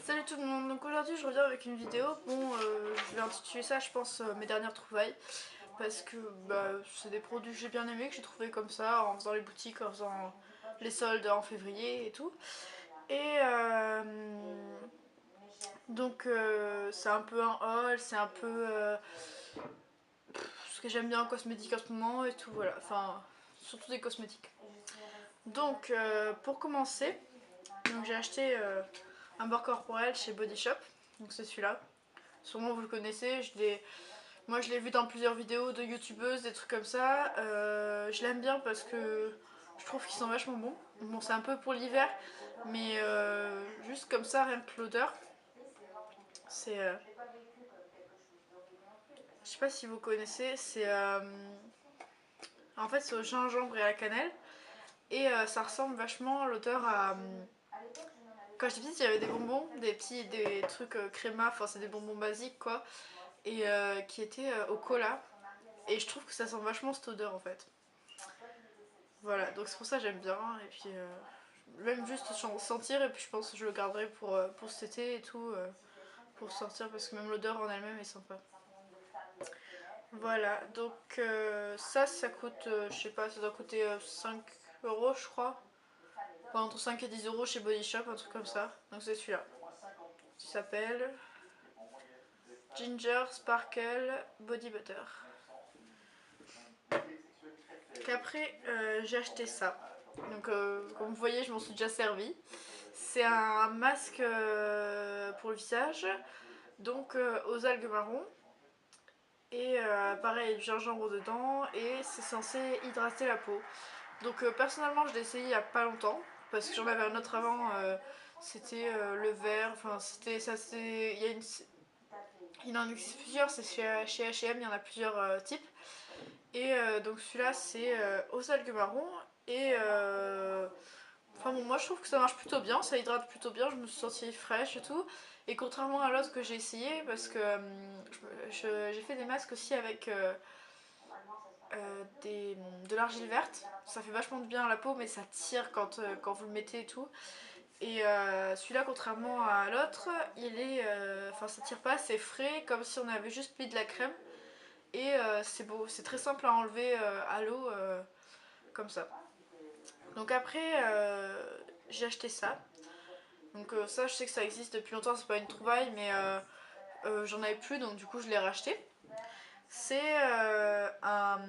Salut tout le monde, donc aujourd'hui je reviens avec une vidéo. Bon, je vais intituler ça, je pense, mes dernières trouvailles. Parce que c'est des produits que j'ai bien aimés, que j'ai trouvé comme ça, en faisant les boutiques, en faisant les soldes en février et tout. Et c'est un peu un haul, c'est un peu ce que j'aime bien en cosmétique en ce moment et tout, voilà. Enfin, surtout des cosmétiques. Donc, pour commencer, j'ai acheté un beurre corporel chez Body Shop. Donc c'est celui-là. Sûrement vous le connaissez, moi je l'ai vu dans plusieurs vidéos de youtubeuses, des trucs comme ça. Je l'aime bien parce que je trouve qu'ils sont vachement bons. Bon, c'est un peu pour l'hiver, mais juste comme ça, rien que l'odeur, c'est... je sais pas si vous connaissez, c'est... en fait c'est au gingembre et à la cannelle. Et ça ressemble vachement l'odeur à... quand j'étais petite, il y avait des bonbons, des trucs créma, enfin c'est des bonbons basiques quoi. Et qui étaient au cola. Et je trouve que ça sent vachement cette odeur en fait. Voilà, donc c'est pour ça que j'aime bien. Et puis même juste sentir, et puis je pense que je le garderai pour cet été et tout, pour sortir, parce que même l'odeur en elle-même est sympa. Voilà, donc ça coûte, je sais pas, ça doit coûter 5 euros je crois. Enfin, entre 5 et 10 euros chez Body Shop, un truc comme ça. Donc c'est celui-là. Il s'appelle Ginger Sparkle Body Butter. Qu'après j'ai acheté ça. Donc comme vous voyez, je m'en suis déjà servi. C'est un masque pour le visage, donc aux algues marron. Et pareil, du gingembre dedans, et c'est censé hydrater la peau. Donc personnellement, je l'ai essayé il y a pas longtemps, parce que j'en avais un autre avant, c'était le vert, enfin c'était ça, c'est... Il en existe plusieurs, c'est chez H&M, il y en a plusieurs types. Et donc celui-là, c'est aux algues marron, et enfin bon, moi je trouve que ça marche plutôt bien, ça hydrate plutôt bien, je me suis sentie fraîche et tout. Et contrairement à l'autre que j'ai essayé, parce que j'ai fait des masques aussi avec de l'argile verte, ça fait vachement de bien à la peau, mais ça tire quand vous le mettez et tout. Et celui-là, contrairement à l'autre, il est, enfin ça tire pas, c'est frais, comme si on avait juste mis de la crème. Et c'est beau, c'est très simple à enlever à l'eau, comme ça. Donc après, j'ai acheté ça. Donc ça, je sais que ça existe depuis longtemps, c'est pas une trouvaille, mais j'en avais plus, donc du coup je l'ai racheté. C'est un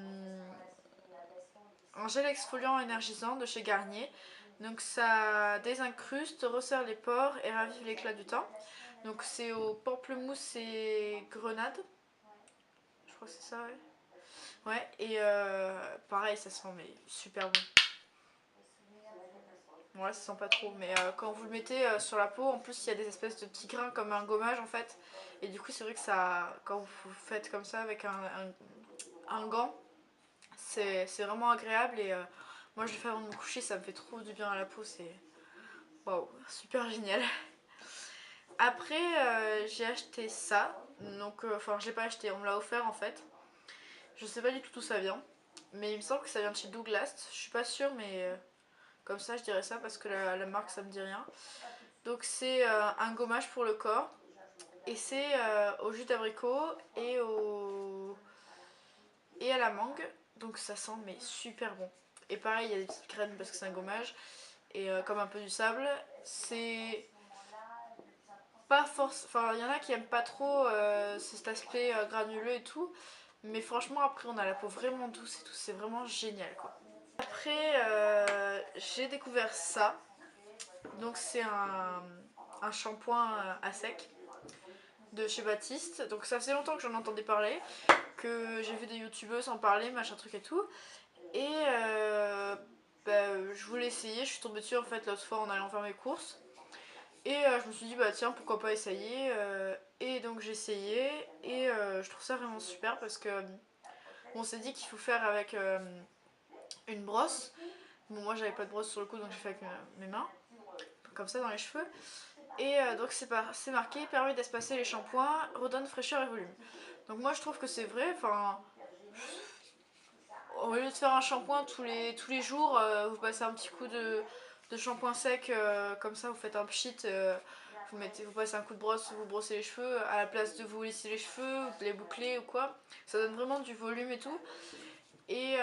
gel exfoliant énergisant de chez Garnier. Donc ça désincruste, resserre les pores et ravive l'éclat du teint. Donc c'est au pamplemousse et grenade. Je crois que c'est ça, ouais. Ouais, et pareil, ça sent mais super bon. Bon là ça sent pas trop, mais quand vous le mettez sur la peau, en plus il y a des espèces de petits grains comme un gommage en fait. Et du coup c'est vrai que ça, quand vous faites comme ça avec un gant, c'est vraiment agréable. Et moi je le fais avant de me coucher, ça me fait trop du bien à la peau, c'est waouh, super génial. Après j'ai acheté ça, donc enfin je l'ai pas acheté, on me l'a offert en fait. Je sais pas du tout d'où ça vient, mais il me semble que ça vient de chez Douglas, je suis pas sûre, mais comme ça je dirais ça parce que la marque ça me dit rien. Donc c'est un gommage pour le corps, et c'est au jus d'abricot et à la mangue. Donc ça sent mais super bon. Et pareil, il y a des petites graines parce que c'est un gommage, et comme un peu du sable. C'est pas force, enfin il y en a qui aiment pas trop cet aspect granuleux et tout, mais franchement après on a la peau vraiment douce et tout, c'est vraiment génial quoi. Après j'ai découvert ça. Donc c'est un shampoing à sec de chez Baptiste. Donc ça faisait longtemps que j'en entendais parler, que j'ai vu des youtubeuses en parler, machin truc et tout. Et je voulais essayer, je suis tombée dessus en fait l'autre fois en allant faire mes courses. Et je me suis dit bah tiens pourquoi pas essayer. Et donc j'ai essayé, et je trouve ça vraiment super parce que on s'est dit qu'il faut faire avec une brosse. Bon moi j'avais pas de brosse sur le coup, donc j'ai fait avec mes mains, comme ça dans les cheveux. Et donc c'est marqué permet d'espacer les shampoings, redonne fraîcheur et volume. Donc moi je trouve que c'est vrai, enfin au lieu de faire un shampoing tous les jours, vous passez un petit coup de shampoing sec, comme ça vous faites un pchit, vous passez un coup de brosse, vous brossez les cheveux à la place de vous lisser les cheveux ou de les boucler ou quoi. Ça donne vraiment du volume et tout. Et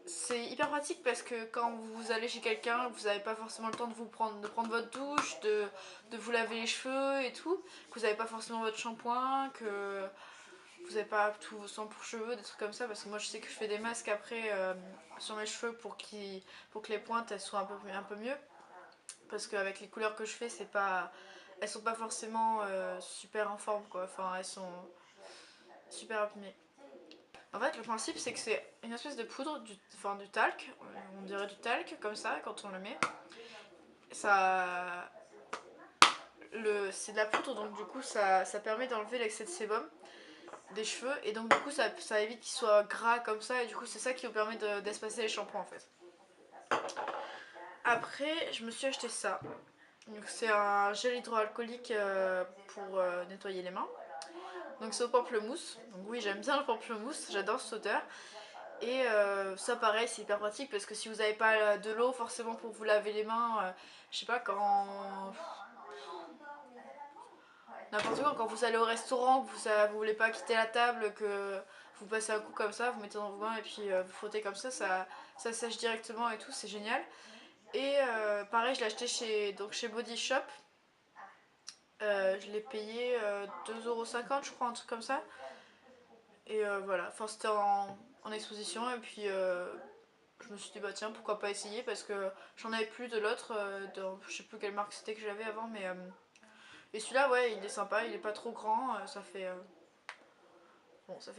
c'est hyper pratique parce que quand vous allez chez quelqu'un, vous n'avez pas forcément le temps de prendre votre douche, de vous laver les cheveux et tout, que vous n'avez pas forcément votre shampoing, que vous n'avez pas tout vos soins pour cheveux, des trucs comme ça, parce que moi je sais que je fais des masques après sur mes cheveux pour que les pointes elles soient un peu mieux, parce qu'avec les couleurs que je fais, elles sont pas forcément super en forme quoi, enfin elles sont super abîmées. En fait, le principe, c'est que c'est une espèce de poudre, du talc, on dirait du talc, comme ça, quand on le met. Ça, c'est de la poudre, donc du coup, ça permet d'enlever l'excès de sébum des cheveux, et donc du coup, ça évite qu'ils soient gras comme ça, et du coup, c'est ça qui vous permet d'espacer les shampoings, en fait. Après, je me suis acheté ça. Donc, c'est un gel hydroalcoolique pour nettoyer les mains. Donc, c'est au pamplemousse. Donc, oui, j'aime bien le pamplemousse, j'adore cette odeur. Et ça pareil c'est hyper pratique parce que si vous n'avez pas de l'eau forcément pour vous laver les mains, je sais pas quand n'importe quand vous allez au restaurant, que vous voulez pas quitter la table, que vous passez un coup comme ça, vous mettez dans vos mains et puis vous frottez comme ça sèche directement et tout, c'est génial. Et pareil je l'ai acheté chez Body Shop, je l'ai payé 2,50 € je crois, un truc comme ça. Et voilà, enfin c'était en exposition et puis je me suis dit bah tiens pourquoi pas essayer parce que j'en avais plus de l'autre, je sais plus quelle marque c'était que j'avais avant mais et celui-là ouais il est sympa, il est pas trop grand, ça fait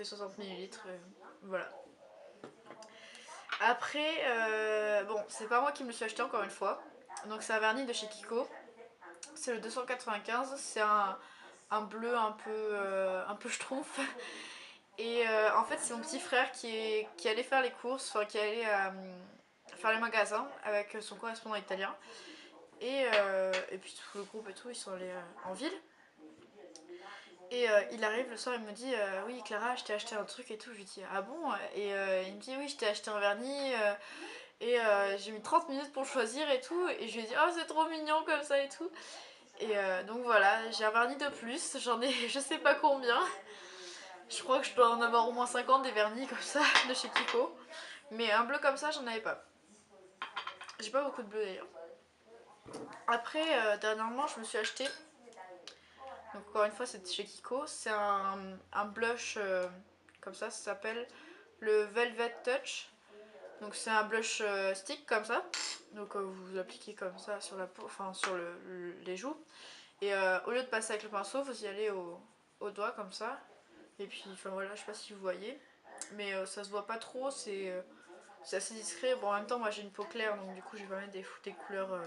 60 millilitres, voilà. Après bon c'est pas moi qui me le suis acheté encore une fois, donc c'est un vernis de chez Kiko, c'est le 295, c'est un bleu un peu schtroumpf. Et en fait, c'est mon petit frère qui allait faire les courses, enfin qui allait faire les magasins avec son correspondant italien. Et puis tout le groupe et tout, ils sont allés en ville. Et il arrive le soir, il me dit oui Clara, je t'ai acheté un truc et tout. Je lui dis ah bon. Et il me dit oui, je t'ai acheté un vernis et j'ai mis 30 minutes pour le choisir et tout. Et je lui ai dit oh c'est trop mignon comme ça et tout. Et donc voilà, j'ai un vernis de plus, j'en ai je sais pas combien. Je crois que je dois en avoir au moins 50 des vernis comme ça de chez Kiko. Mais un bleu comme ça, j'en avais pas. J'ai pas beaucoup de bleu d'ailleurs. Après, dernièrement, je me suis acheté. Donc, encore une fois, c'est chez Kiko. C'est un blush comme ça s'appelle le Velvet Touch. Donc, c'est un blush stick comme ça. Donc, vous appliquez comme ça sur la peau, enfin sur les joues. Et au lieu de passer avec le pinceau, vous y allez au doigt comme ça. Et puis, enfin voilà, je sais pas si vous voyez. Mais ça se voit pas trop, c'est assez discret. Bon, en même temps, moi j'ai une peau claire, donc du coup, je vais pas mettre des couleurs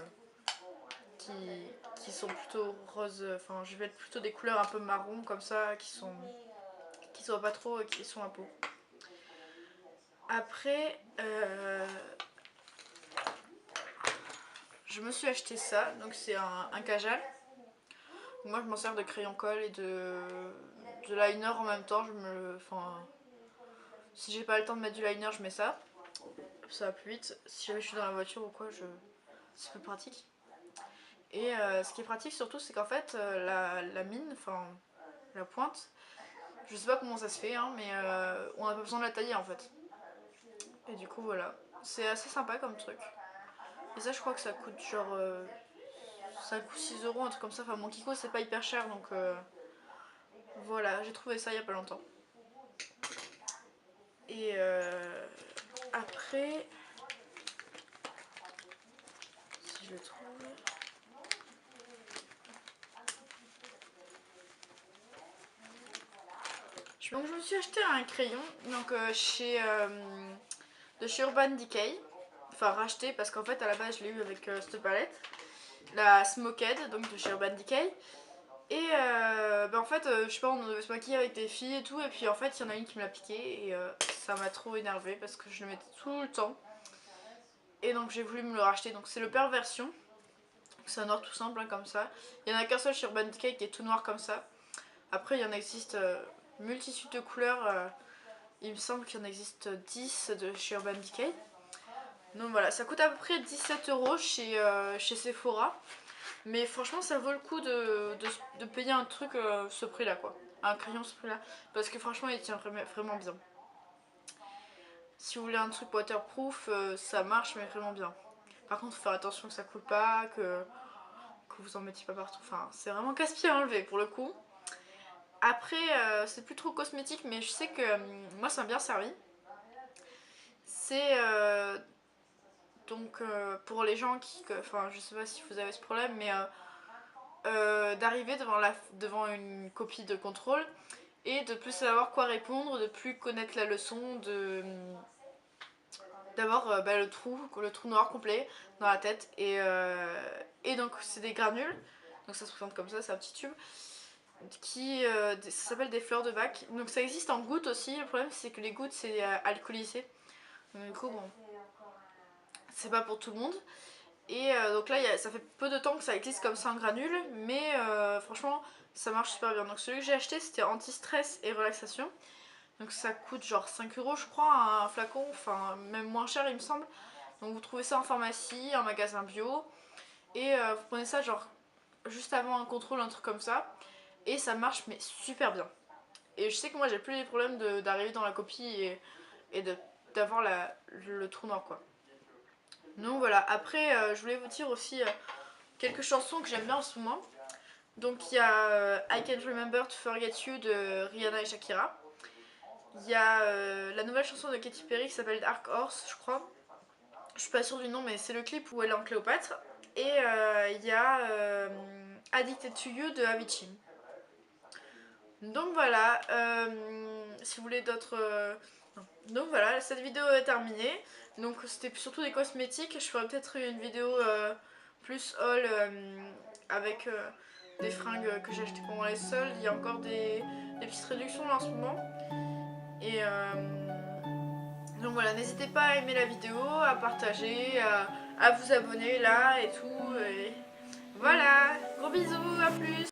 qui, qui sont plutôt roses. Enfin, je vais mettre plutôt des couleurs un peu marron comme ça, qui se voient pas trop et qui sont à peau. Après, je me suis acheté ça, donc c'est un kajal. Moi, je m'en sers de crayon colle et de liner en même temps. Si j'ai pas le temps de mettre du liner, je mets ça. Ça va plus vite. Si jamais je suis dans la voiture ou quoi, c'est plus pratique. Et ce qui est pratique surtout, c'est qu'en fait, la mine, enfin la pointe, je sais pas comment ça se fait, hein, mais on a pas besoin de la tailler en fait. Et du coup, voilà. C'est assez sympa comme truc. Et ça, je crois que ça coûte genre 5 ou 6 €, un truc comme ça. Enfin, mon Kiko, c'est pas hyper cher, donc voilà, j'ai trouvé ça il y a pas longtemps. Et après, si je le trouve. Donc je me suis acheté un crayon donc de chez Urban Decay. Enfin racheté parce qu'en fait à la base je l'ai eu avec cette palette. La Smoked donc de chez Urban Decay. Et en fait je sais pas, on devait se maquiller avec des filles et tout. Et puis en fait il y en a une qui me l'a piqué. Et ça m'a trop énervée parce que je le mettais tout le temps. Et donc j'ai voulu me le racheter. Donc c'est le Perversion. C'est un noir tout simple hein, comme ça. Il y en a qu'un seul chez Urban Decay qui est tout noir comme ça. Après il y en existe multitude de couleurs. Il me semble qu'il y en existe 10 de chez Urban Decay. Donc voilà, ça coûte à peu près 17 € chez Sephora. Mais franchement ça vaut le coup de payer un truc ce prix là quoi. Un crayon ce prix là. Parce que franchement il tient vraiment bien. Si vous voulez un truc waterproof, ça marche mais vraiment bien. Par contre faut faire attention que ça coule pas, que vous en mettiez pas partout. Enfin c'est vraiment casse-pied à enlever pour le coup. Après c'est plus trop cosmétique mais je sais que moi ça m'a bien servi. C'est donc pour les gens qui, enfin je sais pas si vous avez ce problème mais d'arriver devant une copie de contrôle et de plus savoir quoi répondre, de plus connaître la leçon, d'avoir le trou noir complet dans la tête et donc c'est des granules, donc ça se présente comme ça, c'est un petit tube ça s'appelle des fleurs de bac, donc ça existe en gouttes aussi, le problème c'est que les gouttes c'est alcoolisé, donc du coup bon c'est pas pour tout le monde. Et donc là, ça fait peu de temps que ça existe comme ça en granules, mais franchement, ça marche super bien. Donc celui que j'ai acheté, c'était anti-stress et relaxation. Donc ça coûte genre 5 euros, je crois, un flacon, enfin même moins cher, il me semble. Donc vous trouvez ça en pharmacie, en magasin bio, et vous prenez ça genre juste avant un contrôle, un truc comme ça, et ça marche mais super bien. Et je sais que moi, j'ai plus les problèmes d'arriver dans la copie et d'avoir le trou noir quoi. Donc voilà, après je voulais vous dire aussi quelques chansons que j'aime bien en ce moment. Donc il y a I Can't Remember to Forget You de Rihanna et Shakira. Il y a la nouvelle chanson de Katy Perry qui s'appelle Dark Horse, je crois. Je suis pas sûre du nom, mais c'est le clip où elle est en Cléopâtre. Et il y a Addicted to You de Avicii. Donc voilà, si vous voulez d'autres... Donc voilà, cette vidéo est terminée. Donc c'était surtout des cosmétiques. Je ferai peut-être une vidéo plus haul avec des fringues que j'ai achetées pendant les soldes. Il y a encore des petites réductions là en ce moment. Et donc voilà, n'hésitez pas à aimer la vidéo, à partager, à vous abonner là et tout. Et voilà, gros bisous, à plus.